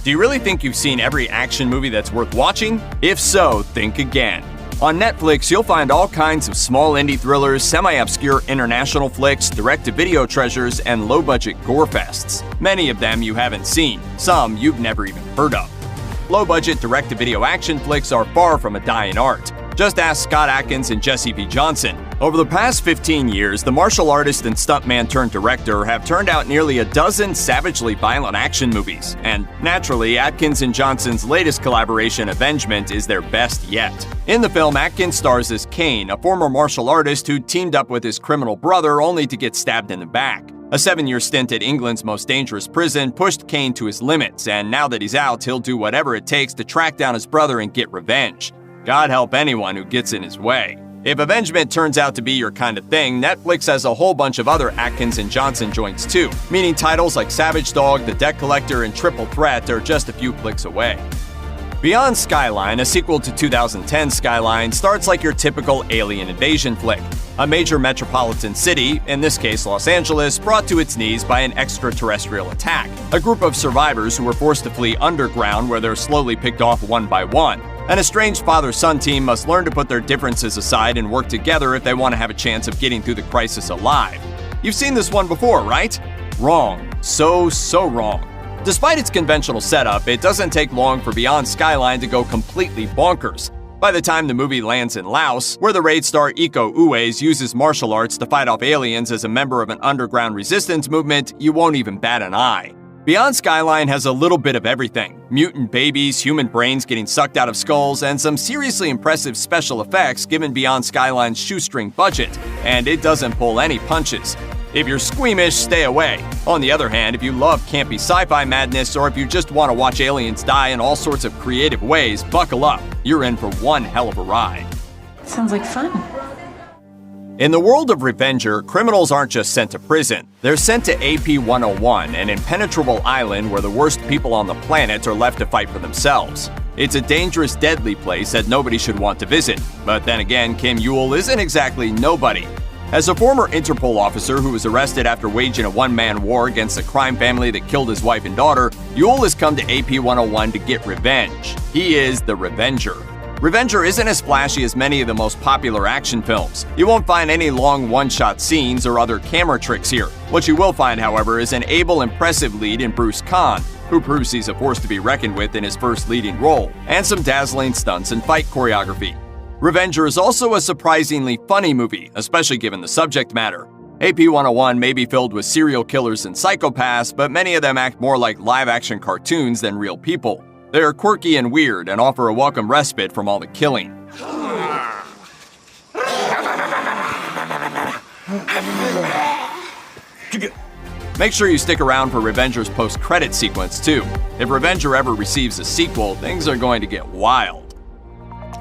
Do you really think you've seen every action movie that's worth watching? If so, think again. On Netflix, you'll find all kinds of small indie thrillers, semi-obscure international flicks, direct-to-video treasures, and low-budget gore fests. Many of them you haven't seen, some you've never even heard of. Low-budget direct-to-video action flicks are far from a dying art. Just ask Scott Adkins and Jesse P. Johnson. Over the past 15 years, the martial artist and stuntman-turned-director have turned out nearly a dozen savagely violent action movies. And naturally, Adkins and Johnson's latest collaboration, Avengement, is their best yet. In the film, Adkins stars as Kane, a former martial artist who teamed up with his criminal brother only to get stabbed in the back. A 7-year stint at England's most dangerous prison pushed Kane to his limits, and now that he's out, he'll do whatever it takes to track down his brother and get revenge. God help anyone who gets in his way. If Avengement turns out to be your kind of thing, Netflix has a whole bunch of other Adkins and Johnson joints too, meaning titles like Savage Dog, The Debt Collector, and Triple Threat are just a few clicks away. Beyond Skyline, a sequel to 2010 Skyline, starts like your typical alien invasion flick. A major metropolitan city, in this case Los Angeles, brought to its knees by an extraterrestrial attack. A group of survivors who were forced to flee underground where they're slowly picked off one by one. An estranged father-son team must learn to put their differences aside and work together if they want to have a chance of getting through the crisis alive. You've seen this one before, right? Wrong. So wrong. Despite its conventional setup, it doesn't take long for Beyond Skyline to go completely bonkers. By the time the movie lands in Laos, where the raid star Iko Uwais uses martial arts to fight off aliens as a member of an underground resistance movement, you won't even bat an eye. Beyond Skyline has a little bit of everything. Mutant babies, human brains getting sucked out of skulls, and some seriously impressive special effects given Beyond Skyline's shoestring budget. And it doesn't pull any punches. If you're squeamish, stay away. On the other hand, if you love campy sci-fi madness, or if you just want to watch aliens die in all sorts of creative ways, buckle up. You're in for one hell of a ride. Sounds like fun. In the world of Revenger, criminals aren't just sent to prison. They're sent to AP-101, an impenetrable island where the worst people on the planet are left to fight for themselves. It's a dangerous, deadly place that nobody should want to visit. But then again, Kim Yule isn't exactly nobody. As a former Interpol officer who was arrested after waging a one-man war against a crime family that killed his wife and daughter, Yule has come to AP-101 to get revenge. He is the Revenger. Revenger isn't as flashy as many of the most popular action films. You won't find any long one-shot scenes or other camera tricks here. What you will find, however, is an able, impressive lead in Bruce Caan, who proves he's a force to be reckoned with in his first leading role, and some dazzling stunts and fight choreography. Revenger is also a surprisingly funny movie, especially given the subject matter. AP-101 may be filled with serial killers and psychopaths, but many of them act more like live-action cartoons than real people. They are quirky and weird and offer a welcome respite from all the killing. Make sure you stick around for Revenger's post-credit sequence too. If Revenger ever receives a sequel, things are going to get wild.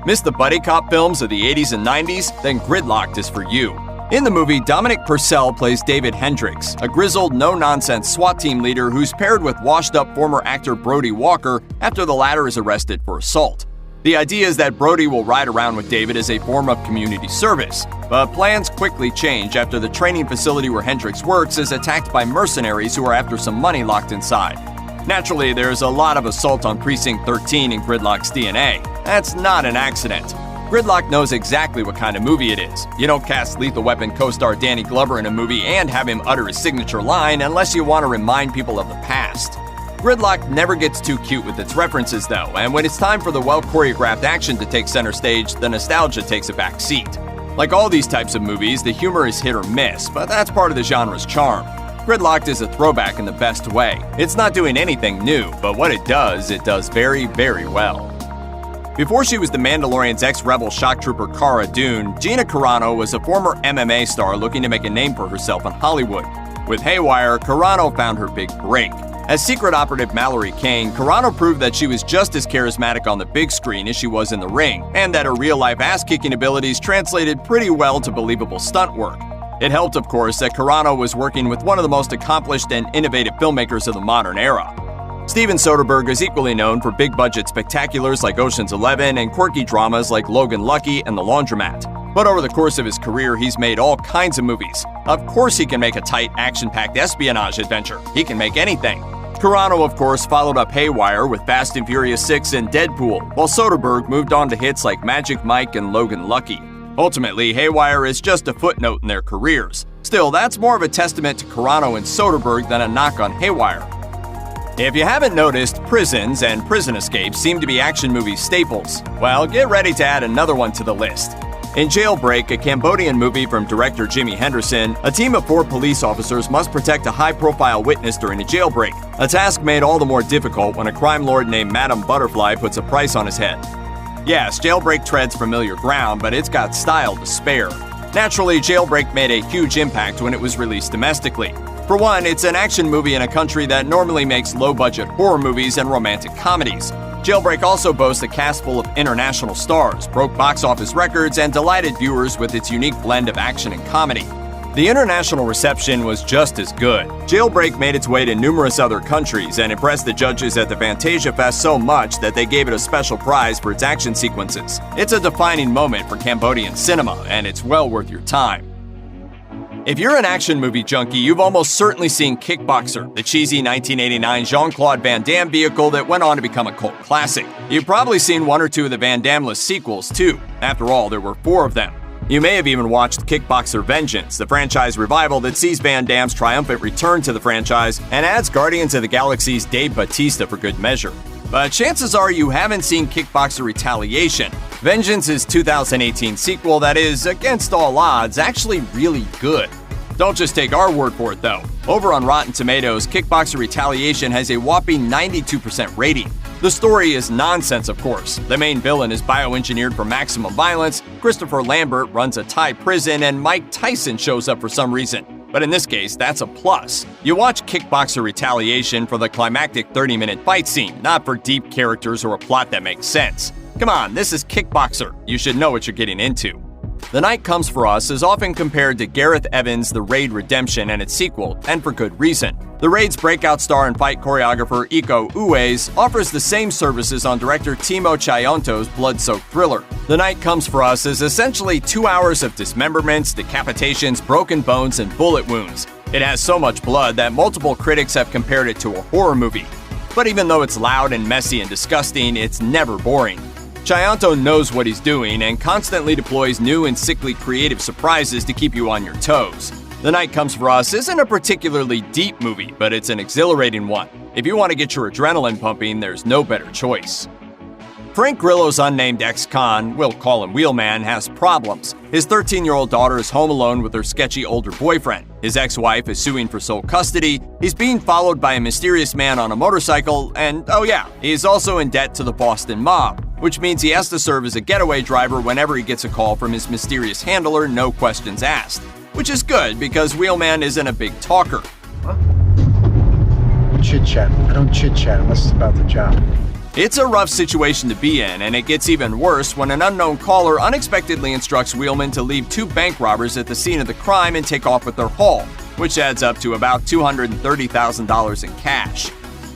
Miss the buddy cop films of the 80s and 90s? Then Gridlocked is for you. In the movie, Dominic Purcell plays David Hendricks, a grizzled, no-nonsense SWAT team leader who's paired with washed-up former actor Brody Walker after the latter is arrested for assault. The idea is that Brody will ride around with David as a form of community service, but plans quickly change after the training facility where Hendricks works is attacked by mercenaries who are after some money locked inside. Naturally, there's a lot of assault on Precinct 13 in Gridlock's DNA. That's not an accident. Gridlock knows exactly what kind of movie it is. You don't cast Lethal Weapon co-star Danny Glover in a movie and have him utter his signature line unless you want to remind people of the past. Gridlock never gets too cute with its references though, and when it's time for the well-choreographed action to take center stage, the nostalgia takes a back seat. Like all these types of movies, the humor is hit or miss, but that's part of the genre's charm. Gridlocked is a throwback in the best way. It's not doing anything new, but what it does very, very well. Before she was The Mandalorian's ex-rebel shock trooper Cara Dune, Gina Carano was a former MMA star looking to make a name for herself in Hollywood. With Haywire, Carano found her big break. As secret operative Mallory Kane, Carano proved that she was just as charismatic on the big screen as she was in the ring, and that her real-life ass-kicking abilities translated pretty well to believable stunt work. It helped, of course, that Carano was working with one of the most accomplished and innovative filmmakers of the modern era. Steven Soderbergh is equally known for big-budget spectaculars like Ocean's 11 and quirky dramas like Logan Lucky and The Laundromat. But over the course of his career, he's made all kinds of movies. Of course he can make a tight, action-packed espionage adventure. He can make anything. Carano, of course, followed up Haywire with Fast and Furious 6 and Deadpool, while Soderbergh moved on to hits like Magic Mike and Logan Lucky. Ultimately, Haywire is just a footnote in their careers. Still, that's more of a testament to Carano and Soderbergh than a knock on Haywire. If you haven't noticed, prisons and prison escapes seem to be action movie staples. Well, get ready to add another one to the list. In Jailbreak, a Cambodian movie from director Jimmy Henderson, a team of 4 police officers must protect a high-profile witness during a jailbreak, a task made all the more difficult when a crime lord named Madame Butterfly puts a price on his head. Yes, Jailbreak treads familiar ground, but it's got style to spare. Naturally, Jailbreak made a huge impact when it was released domestically. For one, it's an action movie in a country that normally makes low-budget horror movies and romantic comedies. Jailbreak also boasts a cast full of international stars, broke box office records, and delighted viewers with its unique blend of action and comedy. The international reception was just as good. Jailbreak made its way to numerous other countries and impressed the judges at the Fantasia Fest so much that they gave it a special prize for its action sequences. It's a defining moment for Cambodian cinema, and it's well worth your time. If you're an action movie junkie, you've almost certainly seen Kickboxer, the cheesy 1989 Jean-Claude Van Damme vehicle that went on to become a cult classic. You've probably seen 1 or 2 of the Van Damme-less sequels, too. After all, there were 4 of them. You may have even watched Kickboxer Vengeance, the franchise revival that sees Van Damme's triumphant return to the franchise and adds Guardians of the Galaxy's Dave Bautista for good measure. But chances are you haven't seen Kickboxer Retaliation, Vengeance's 2018 sequel that is, against all odds, actually really good. Don't just take our word for it, though. Over on Rotten Tomatoes, Kickboxer Retaliation has a whopping 92% rating. The story is nonsense, of course. The main villain is bioengineered for maximum violence, Christopher Lambert runs a Thai prison, and Mike Tyson shows up for some reason. But in this case, that's a plus. You watch Kickboxer Retaliation for the climactic 30-minute fight scene, not for deep characters or a plot that makes sense. Come on, this is Kickboxer. You should know what you're getting into. The Night Comes for Us is often compared to Gareth Evans' The Raid Redemption and its sequel, and for good reason. The Raid's breakout star and fight choreographer Iko Uwais offers the same services on director Timo Tchayanto's blood-soaked thriller. The Night Comes for Us is essentially 2 hours of dismemberments, decapitations, broken bones, and bullet wounds. It has so much blood that multiple critics have compared it to a horror movie. But even though it's loud and messy and disgusting, it's never boring. Tchayanto knows what he's doing and constantly deploys new and sickly creative surprises to keep you on your toes. The Night Comes for Us isn't a particularly deep movie, but it's an exhilarating one. If you want to get your adrenaline pumping, there's no better choice. Frank Grillo's unnamed ex-con, we'll call him Wheelman, has problems. His 13-year-old daughter is home alone with her sketchy older boyfriend. His ex-wife is suing for sole custody. He's being followed by a mysterious man on a motorcycle, and oh yeah, he's also in debt to the Boston mob, which means he has to serve as a getaway driver whenever he gets a call from his mysterious handler, no questions asked. Which is good, because Wheelman isn't a big talker. Huh? Chit-chat. I don't chit-chat unless it's about the job. It's a rough situation to be in, and it gets even worse when an unknown caller unexpectedly instructs Wheelman to leave 2 bank robbers at the scene of the crime and take off with their haul, which adds up to about $230,000 in cash.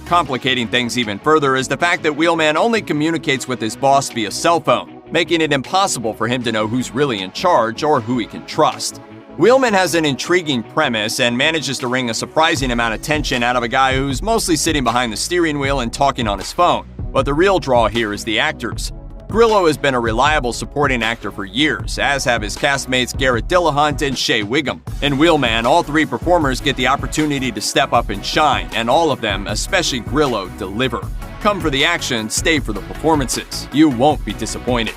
Complicating things even further is the fact that Wheelman only communicates with his boss via cell phone, making it impossible for him to know who's really in charge or who he can trust. Wheelman has an intriguing premise and manages to wring a surprising amount of tension out of a guy who's mostly sitting behind the steering wheel and talking on his phone. But the real draw here is the actors. Grillo has been a reliable supporting actor for years, as have his castmates Garrett Dillahunt and Shea Wiggum. In Wheelman, all 3 performers get the opportunity to step up and shine, and all of them, especially Grillo, deliver. Come for the action, stay for the performances. You won't be disappointed.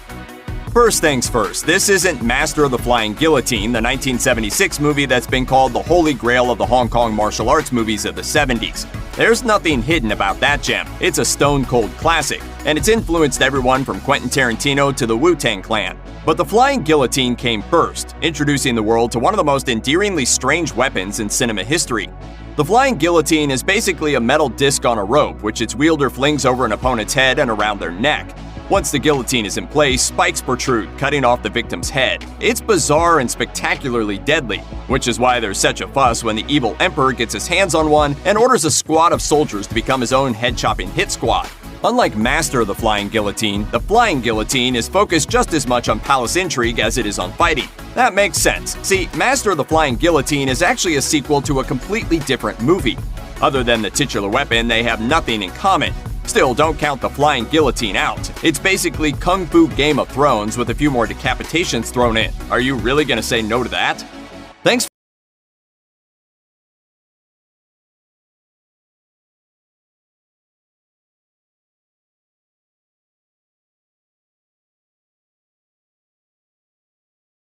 First things first, this isn't Master of the Flying Guillotine, the 1976 movie that's been called the holy grail of the Hong Kong martial arts movies of the 70s. There's nothing hidden about that gem. It's a stone-cold classic, and it's influenced everyone from Quentin Tarantino to the Wu-Tang Clan. But the Flying Guillotine came first, introducing the world to one of the most endearingly strange weapons in cinema history. The Flying Guillotine is basically a metal disc on a rope, which its wielder flings over an opponent's head and around their neck. Once the guillotine is in place, spikes protrude, cutting off the victim's head. It's bizarre and spectacularly deadly, which is why there's such a fuss when the evil emperor gets his hands on one and orders a squad of soldiers to become his own head-chopping hit squad. Unlike Master of the Flying Guillotine, the Flying Guillotine is focused just as much on palace intrigue as it is on fighting. That makes sense. See, Master of the Flying Guillotine is actually a sequel to a completely different movie. Other than the titular weapon, they have nothing in common. Still, don't count the flying guillotine out. It's basically Kung Fu Game of Thrones with a few more decapitations thrown in. Are you really gonna say no to that? Thanks